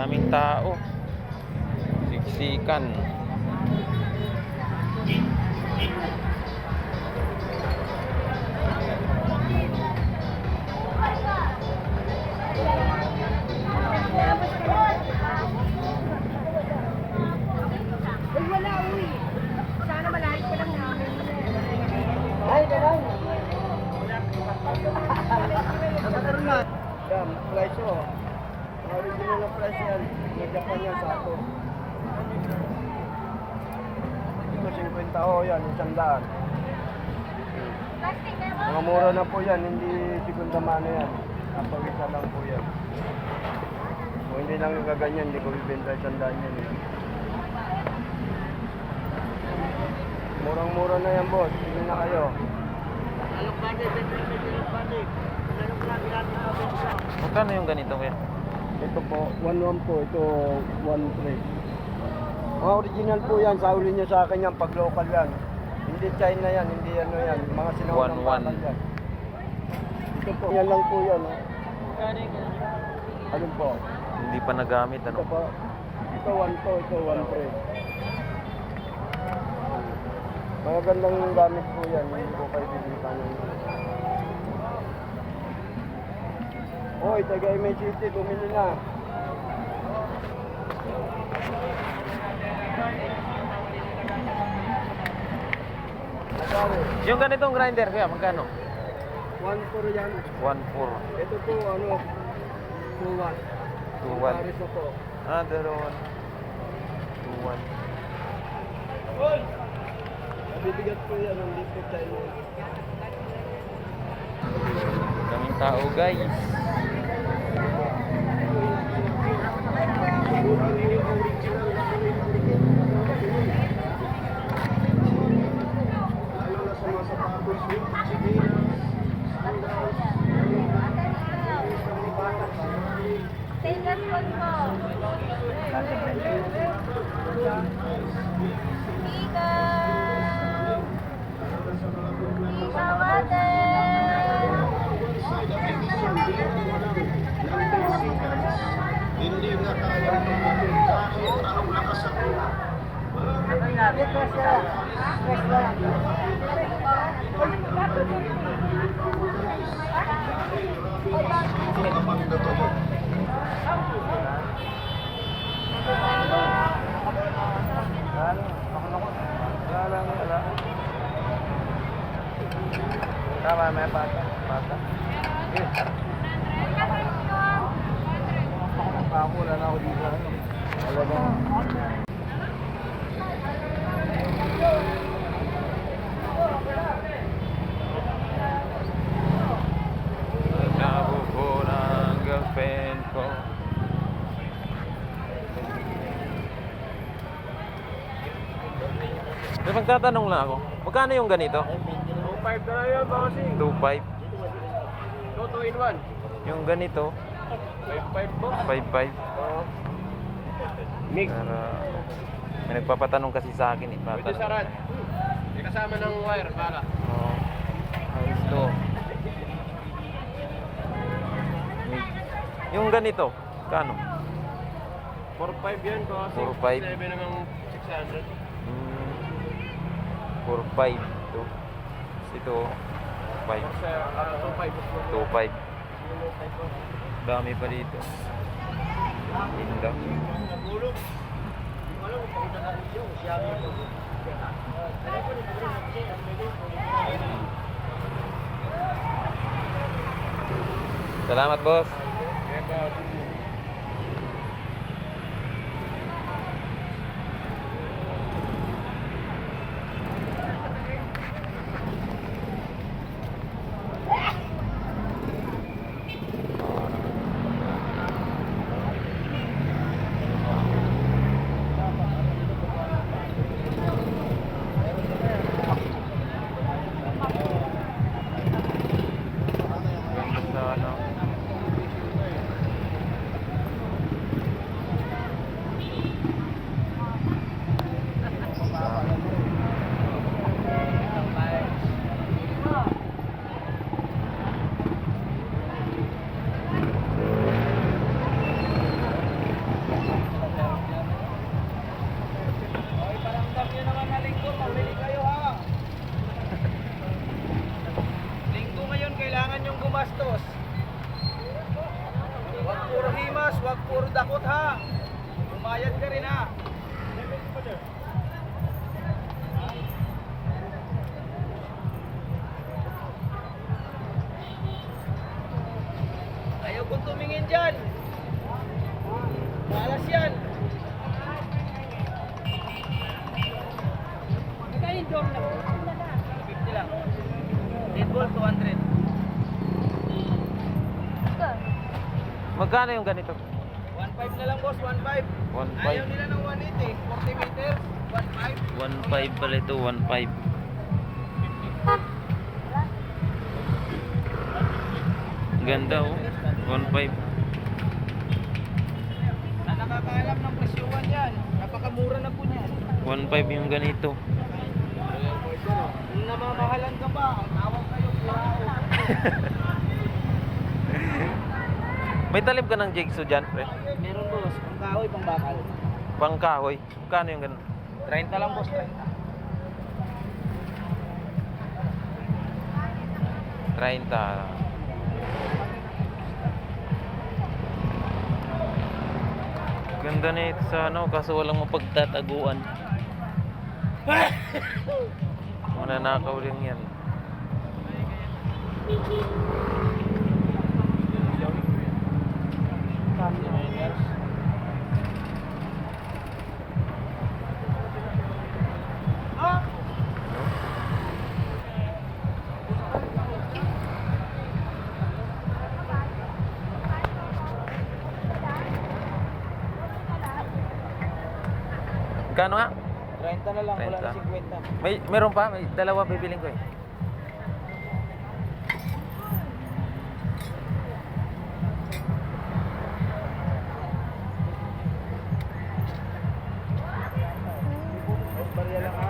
Daming tao. Siksikan. Wala, uwi. Sana malayo pa lang namin. Ay, ganun. Nakakaroon na. Yan, price o. Ang original na price yan. Nag-Japan yan sa ako. Ito, 50 o yan, 100. Mga mura na po yan, hindi segunda mano yan. Napawisa lang po yan. Kung hindi lang nagaganyan, hindi ko bibenta 100 yan. Murang-mura na yan, boss. Sige na kayo. Magkano yung ganito kuya? Ito po, 1-1 po. Ito, 1-3. Mga original po yan. Sauli nyo sa akin yan pag local yan. Hindi China yan, hindi ano yan. Mga sinawang 1-1. bakal yan. Ito po, yan lang po yan. Oh. Alin po? Hindi pa nagamit Ito ano? po. Ito 1 po, ito 1-3. Mga gandang gamit po yan. Hindi po kayo bibita nyo. Hoy, taga May City, bumili na. Magkano? Yung ganitong grinder kuya, magkano? 1-4 yan. 1.4. Ito po, ano, 2-1. 2.1. Paris na po. Ah, dalawa. 2.1. Nabibigat po yan, hindi po tayo. Daming tao guys. Lalo na sa mga sapatos, Stainless one po. Ikaw ate. hindi na kaya kahit ang lakas ako. Tama, may pata. Nakakulan ako dito. Talagang Nabuko ng girlfriend ko. May magtatanong lang ako. Magkano yung ganito? 2.5 na yan, bossing. 2.5. 2 in 1. Yung ganito, 5.5 po. 5.5. Oo. Mix. Pero, may nagpapatanong kasi sa akin eh. Pwede sa rad. May kasama ng wire, bala. Oo. Ayos to. Yung ganito, kano? 4.5 yan, bossing. 4.5. 7 namang 600. 4.5 ito. Ito 5. 2.5. Dami pa dito. Tinda. Salamat boss. Ganda na ano. dyan. Malas yan. Magkano yung door na? 50 lang. Red Bull, 200. Magkano yung ganito? 1.5 na lang boss, 1.5. 1.5. Ayaw nila ng 1.8 eh. 40 meters, 1.5. 1.5 pala ito, 1.5. Ganda oh. 1.5. Na nakakaalam ng presyuhan yan. Napakamura na po niyan. 1.5 yung ganito. Kung namamahalan ka pa, ang tawag kayo, kurao. May talim ka ng jigsaw dyan, pre? Meron boss, pang kahoy, pang bakal. Pangkahoy. Magkano yung ganun? 30 lang boss, 30. 30. Ganda na ito sa ano, kaso walang mapagtataguan. Mananakaw rin yan. Kano nga? 30 na lang, wala na 30. 50. Meron pa, may dalawa bibiling ko eh. Bariya lang ha.